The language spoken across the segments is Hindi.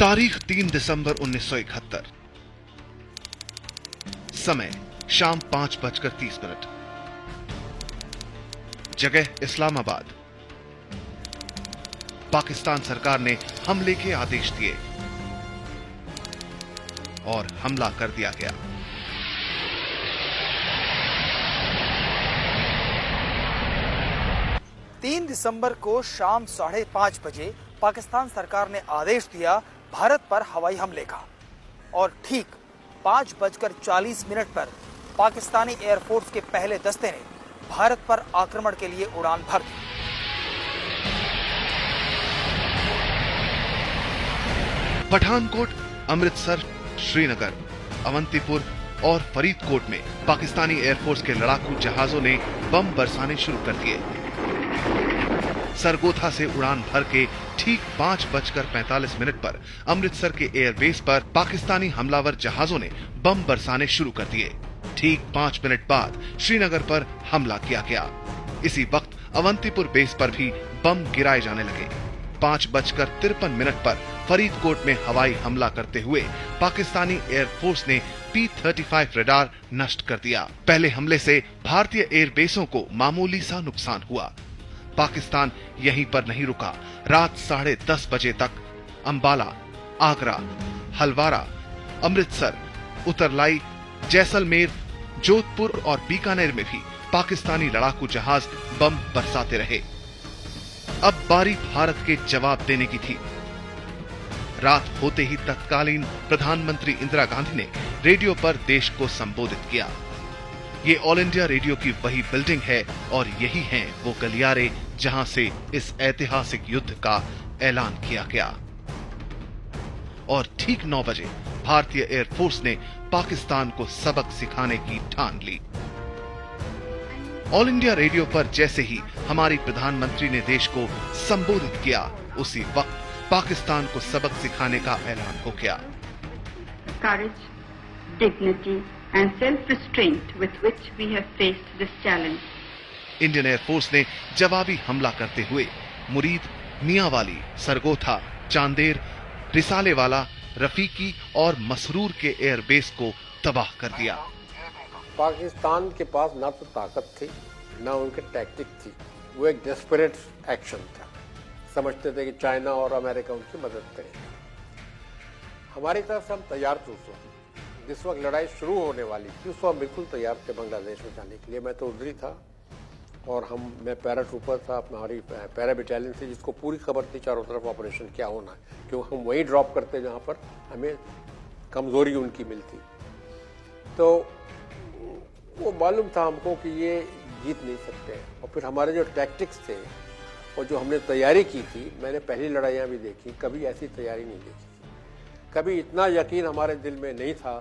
तारीख 3 दिसंबर 1971। समय शाम 5:30। जगह इस्लामाबाद। पाकिस्तान सरकार ने हमले के आदेश दिए और हमला कर दिया गया। तीन दिसंबर को शाम 5:30 बजे पाकिस्तान सरकार ने आदेश दिया भारत पर हवाई हमले का और ठीक 5:40 पर पाकिस्तानी एयरफोर्स के पहले दस्ते ने भारत पर आक्रमण के लिए उड़ान भर दी। पठानकोट, अमृतसर, श्रीनगर, अवंतीपुर और फरीदकोट में पाकिस्तानी एयरफोर्स के लड़ाकू जहाजों ने बम बरसाने शुरू कर दिए। सरगोधा से उड़ान भर के ठीक 5:45 पर अमृतसर के एयरबेस पर पाकिस्तानी हमलावर जहाजों ने बम बरसाने शुरू कर दिए। ठीक 5 मिनट बाद श्रीनगर पर हमला किया गया। इसी वक्त अवंतीपुर बेस पर भी बम गिराए जाने लगे। 5:53 पर फरीदकोट में हवाई हमला करते हुए पाकिस्तानी एयरफोर्स ने P-35 रडार नष्ट कर दिया। पहले हमले से भारतीय एयरबेसों को मामूली सा नुकसान हुआ। पाकिस्तान यहीं पर नहीं रुका। रात 10:30 बजे तक अंबाला, आगरा, हलवारा, अमृतसर, उतरलाई, जैसलमेर, जोधपुर और बीकानेर में भी पाकिस्तानी लड़ाकू जहाज बम बरसाते रहे। अब बारी भारत के जवाब देने की थी। रात होते ही तत्कालीन प्रधानमंत्री इंदिरा गांधी ने रेडियो पर देश को संबोधित किया। ये ऑल इंडिया रेडियो की वही बिल्डिंग है और यही हैं वो गलियारे जहां से इस ऐतिहासिक युद्ध का ऐलान किया गया। और ठीक 9 बजे भारतीय एयरफोर्स ने पाकिस्तान को सबक सिखाने की ठान ली। ऑल इंडिया रेडियो पर जैसे ही हमारी प्रधानमंत्री ने देश को संबोधित किया, उसी वक्त पाकिस्तान को सबक सिखाने का ऐलान हो गया। Courage, dignity and self-restraint with which we have faced this challenge. Indian air force ने जवाबी हमला करते हुए मुरीद, मियांवाली, सरगोधा, चांदेर, रिसालेवाला, रफीकी और मसरूर के एयरबेस को तबाह कर दिया। पाकिस्तान के पास ना तो ताकत थी, ना उनके टैक्टिक थी। वो एक डेस्परेट एक्शन था। समझते थे कि चाइना और अमेरिका उनकी मदद करेंगे। हमारी तरफ से हम तैयार थे। उस वक्त जिस वक्त लड़ाई शुरू होने वाली थी, उस वक्त बिल्कुल तैयार थे बांग्लादेश में जाने के लिए। मैं तो उधर ही था और मैं पैरा ट्रूपर था। हमारी पैरा बटालियन थी जिसको पूरी खबर थी चारों तरफ ऑपरेशन क्या होना है, क्योंकि हम वही ड्रॉप करते जहां पर हमें कमजोरी उनकी मिलती। तो वो मालूम था हमको कि ये जीत नहीं सकते। और फिर हमारे जो टैक्टिक्स थे और जो हमने तैयारी की थी, मैंने पहली लड़ाइयाँ भी देखी, कभी ऐसी तैयारी नहीं देखी। कभी इतना यकीन हमारे दिल में नहीं था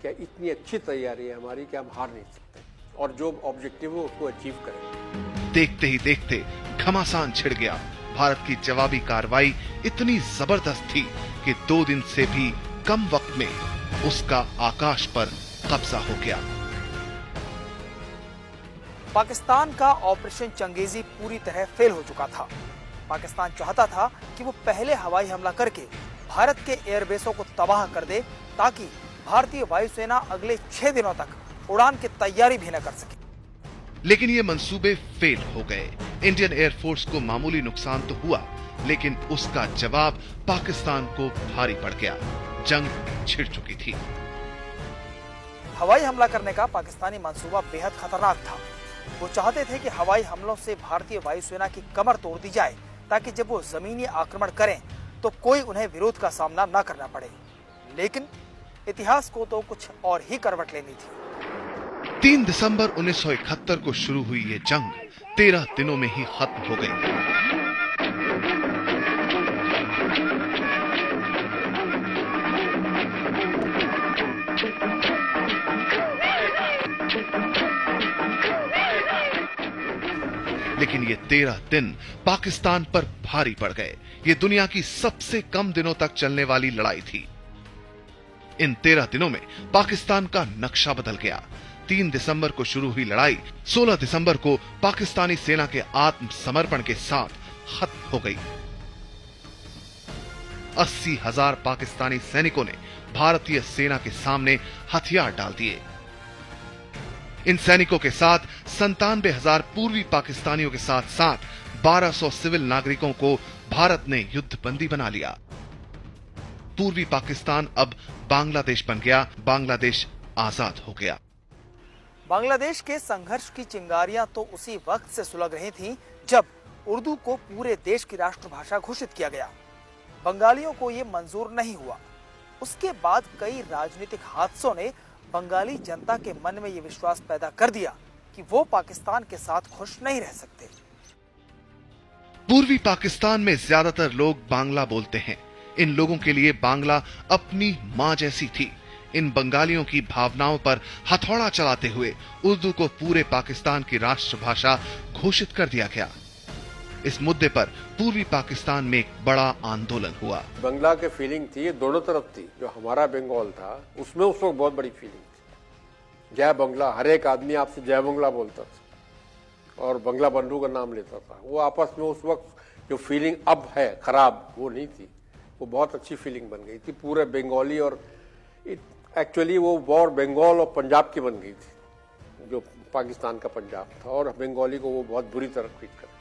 कि इतनी अच्छी तैयारी है हमारी कि हम हार नहीं सकते और जो ऑब्जेक्टिव है उसको अचीव करेंगे। देखते ही देखते घमासान छिड़ गया। भारत की जवाबी कार्रवाई इतनी जबरदस्त थी कि 2 दिन से भी कम वक्त में उसका आकाश पर कब्जा हो गया। पाकिस्तान का ऑपरेशन चंगेजी पूरी तरह फेल हो चुका था। पाकिस्तान चाहता था कि वो पहले हवाई हमला करके भारत के एयरबेसों को तबाह कर दे ताकि भारतीय वायुसेना अगले 6 दिनों तक उड़ान की तैयारी भी न कर सके। लेकिन ये मंसूबे फेल हो गए। इंडियन एयरफोर्स को मामूली नुकसान तो हुआ, लेकिन उसका जवाब पाकिस्तान को भारी पड़ गया। जंग छिड़ चुकी थी। हवाई हमला करने का पाकिस्तानी मंसूबा बेहद खतरनाक था। वो चाहते थे कि हवाई हमलों से भारतीय वायुसेना की कमर तोड़ दी जाए ताकि जब वो जमीनी आक्रमण करें तो कोई उन्हें विरोध का सामना न करना पड़े। लेकिन इतिहास को तो कुछ और ही करवट लेनी थी। 3 दिसंबर 1971 को शुरू हुई ये जंग 13 दिनों में ही खत्म हो गई। लेकिन ये 13 दिन पाकिस्तान पर भारी पड़ गए। ये दुनिया की सबसे कम दिनों तक चलने वाली लड़ाई थी। इन 13 दिनों में पाकिस्तान का नक्शा बदल गया। 3 दिसंबर को शुरू हुई लड़ाई 16 दिसंबर को पाकिस्तानी सेना के आत्मसमर्पण के साथ खत्म हो गई। 80,000 पाकिस्तानी सैनिकों ने भारतीय सेना के सामने हथियार डाल दिए। इन सैनिकों के साथ 97,000 पूर्वी पाकिस्तानियों के साथ साथ 1200 सिविल नागरिकों को भारत ने युद्धबंदी बना लिया। पूर्वी पाकिस्तान अब बांग्लादेश बन गया, बांग्लादेश आजाद हो गया। बांग्लादेश के संघर्ष की चिंगारियां तो उसी वक्त से सुलग रही थीं जब उर्दू को पूरे देश की राष्ट्रभाषा घोषित किया गया। बंगालियों को ये मंजूर नहीं हुआ। उसके बाद कई राजनीतिक हादसों ने बंगाली जनता के मन में ये विश्वास पैदा कर दिया कि वो पाकिस्तान के साथ खुश नहीं रह सकते। पूर्वी पाकिस्तान में ज्यादातर लोग बांग्ला बोलते हैं। इन लोगों के लिए बांग्ला अपनी मां जैसी थी। इन बंगालियों की भावनाओं पर हथौड़ा चलाते हुए उर्दू को पूरे पाकिस्तान की राष्ट्रभाषा घोषित कर दिया गया। इस मुद्दे पर पूर्वी पाकिस्तान में एक बड़ा आंदोलन हुआ। बंगला के फीलिंग थी, ये दोनों तरफ थी। जो हमारा बंगाल था उसमें उस वक्त बहुत बड़ी फीलिंग थी। जय बंगला, हर एक आदमी आपसे जय बंगला बोलता था और बंगला बंधु का नाम लेता था। वो आपस में उस वक्त जो फीलिंग अब है खराब, वो नहीं थी। वो बहुत अच्छी फीलिंग बन गई थी पूरे बंगाली। और एक्चुअली वो वॉर बंगाल और पंजाब की बन गई थी, जो पाकिस्तान का पंजाब था, और बंगाली को वो बहुत बुरी तरह ट्रीट करती थी।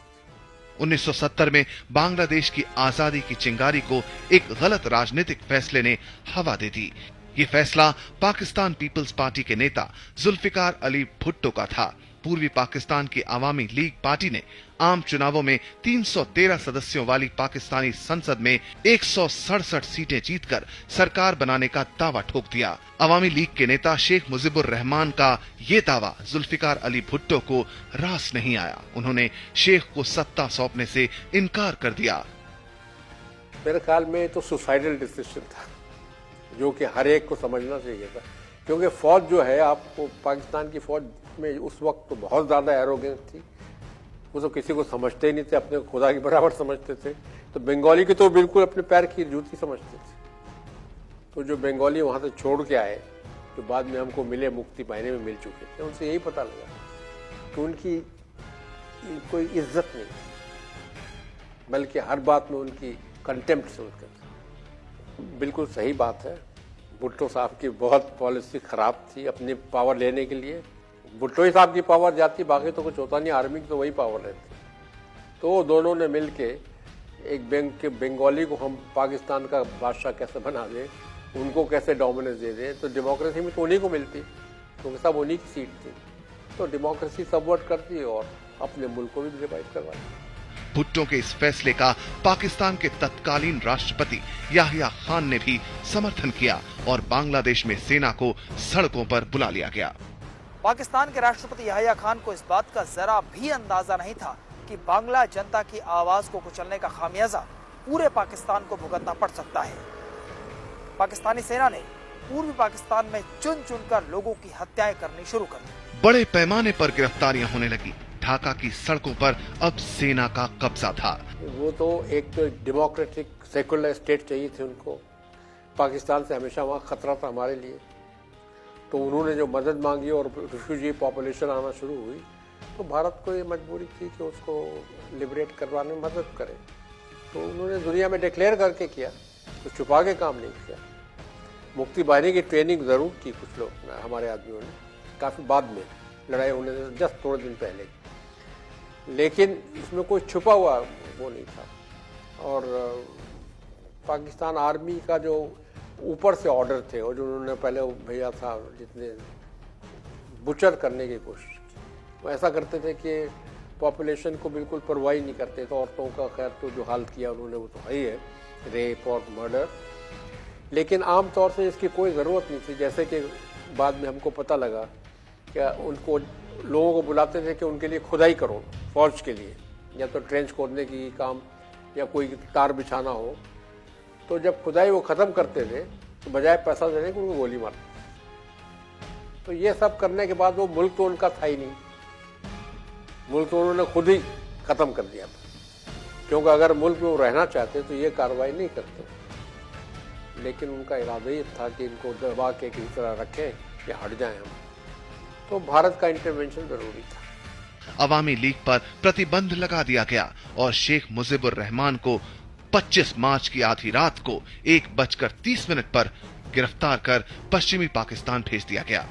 1970 में बांग्लादेश की आजादी की चिंगारी को एक गलत राजनीतिक फैसले ने हवा दे दी। ये फैसला पाकिस्तान पीपल्स पार्टी के नेता जुल्फिकार अली भुट्टो का था। पूर्वी पाकिस्तान की अवामी लीग पार्टी ने आम चुनावों में 313 सदस्यों वाली पाकिस्तानी संसद में 167 सीटें जीतकर सरकार बनाने का दावा ठोक दिया। अवामी लीग के नेता शेख मुजीबुर रहमान का ये दावा जुल्फिकार अली भुट्टो को रास नहीं आया। उन्होंने शेख को सत्ता सौंपने से इनकार कर दिया। मेरे ख्याल में तो सुसाइडल डिसीजन था, जो कि हर एक को समझना चाहिए था। क्योंकि फौज जो है, आपको पाकिस्तान की फौज में उस वक्त तो बहुत ज्यादा एरोगेंस थी। वो तो किसी को समझते ही नहीं थे, अपने खुदा के बराबर समझते थे। तो बंगाली की तो बिल्कुल अपने पैर की जूती समझते थे। तो जो बंगाली वहां से छोड़ के आए, जो बाद में हमको मिले, मुक्ति पाने में मिल चुके थे, उनसे यही पता लगा कि उनकी कोई इज्जत नहीं, बल्कि हर बात में उनकी कंटेम्प्ट से उनका। बिल्कुल सही बात है, भुट्टो साहब की बहुत पॉलिसी खराब थी अपनी पावर लेने के लिए। भुट्टो ही साहब की पावर जाती, बाकी तो कुछ होता नहीं, आर्मी की तो वही पावर रहती। तो दोनों ने मिलके एक बंगाली को हम पाकिस्तान का बादशाह कैसे बना दें, उनको कैसे डोमिनेंस दे दें। तो डेमोक्रेसी में तो उन्हीं को मिलती, क्योंकि सब उन्हीं की सीट थी। तो डेमोक्रेसी सबवर्ट करती और अपने मुल्क को भी डिवाइड करवाती। भुट्टो के इस फैसले का पाकिस्तान के तत्कालीन राष्ट्रपति याहिया खान ने भी समर्थन किया और बांग्लादेश में सेना को सड़कों पर बुला लिया गया। पाकिस्तान के राष्ट्रपति याहिया खान को इस बात का जरा भी अंदाजा नहीं था कि बांग्ला जनता की आवाज को कुचलने का खामियाजा पूरे पाकिस्तान को भुगतना पड़ सकता है। पाकिस्तानी सेना ने पूर्वी पाकिस्तान में चुन चुनकर लोगों की हत्याएं करनी शुरू कर दी। बड़े पैमाने पर गिरफ्तारियां होने लगी। ढाका की सड़कों पर अब सेना का कब्जा था। वो तो एक तो डेमोक्रेटिक सेकुलर स्टेट चाहिए थी उनको। पाकिस्तान से हमेशा वहाँ खतरा था हमारे लिए। तो उन्होंने जो मदद मांगी और रिफ्यूजी पॉपुलेशन आना शुरू हुई, तो भारत को ये मजबूरी थी कि उसको लिबरेट करवाने में मदद करे। तो उन्होंने दुनिया में डिक्लेयर करके किया, तो छुपा के काम नहीं किया। मुक्ति बाहिनी की ट्रेनिंग जरूर की कुछ लोग, हमारे आदमियों ने, काफी बाद में, लड़ाई होने से जस्ट थोड़े दिन पहले। लेकिन इसमें कोई छुपा हुआ वो नहीं था। और पाकिस्तान आर्मी का जो ऊपर से ऑर्डर थे, और जो उन्होंने पहले भेजा था, जितने बुचर करने की कोशिश की, वो ऐसा करते थे कि पॉपुलेशन को बिल्कुल परवाह नहीं करते थे। औरतों का खैर तो जो हाल किया उन्होंने वो तो है ही है, रेप और मर्डर। लेकिन आम तौर से इसकी कोई ज़रूरत नहीं थी। जैसे कि बाद में हमको पता लगा कि उनको लोगों को बुलाते थे कि उनके लिए खुदाई करो फौज के लिए, या तो ट्रेंच खोदने की काम या कोई तार बिछाना हो। तो जब खुदाई वो ख़त्म करते थे तो बजाय पैसा देने के उनको गोली मारते। तो ये सब करने के बाद वो मुल्क तो उनका था ही नहीं, मुल्क तो उन्होंने खुद ही ख़त्म कर दिया था। क्योंकि अगर मुल्क में वो रहना चाहते तो ये कार्रवाई नहीं करते। लेकिन उनका इरादा ही था कि इनको दबा के किसी तरह रखें कि हट जाएं हम। तो भारत का इंटरवेंशन जरूरी था। अवामी लीग पर प्रतिबंध लगा दिया गया और शेख मुजीबुर रहमान को 25 मार्च की आधी रात को 1:30 पर गिरफ्तार कर पश्चिमी पाकिस्तान भेज दिया गया।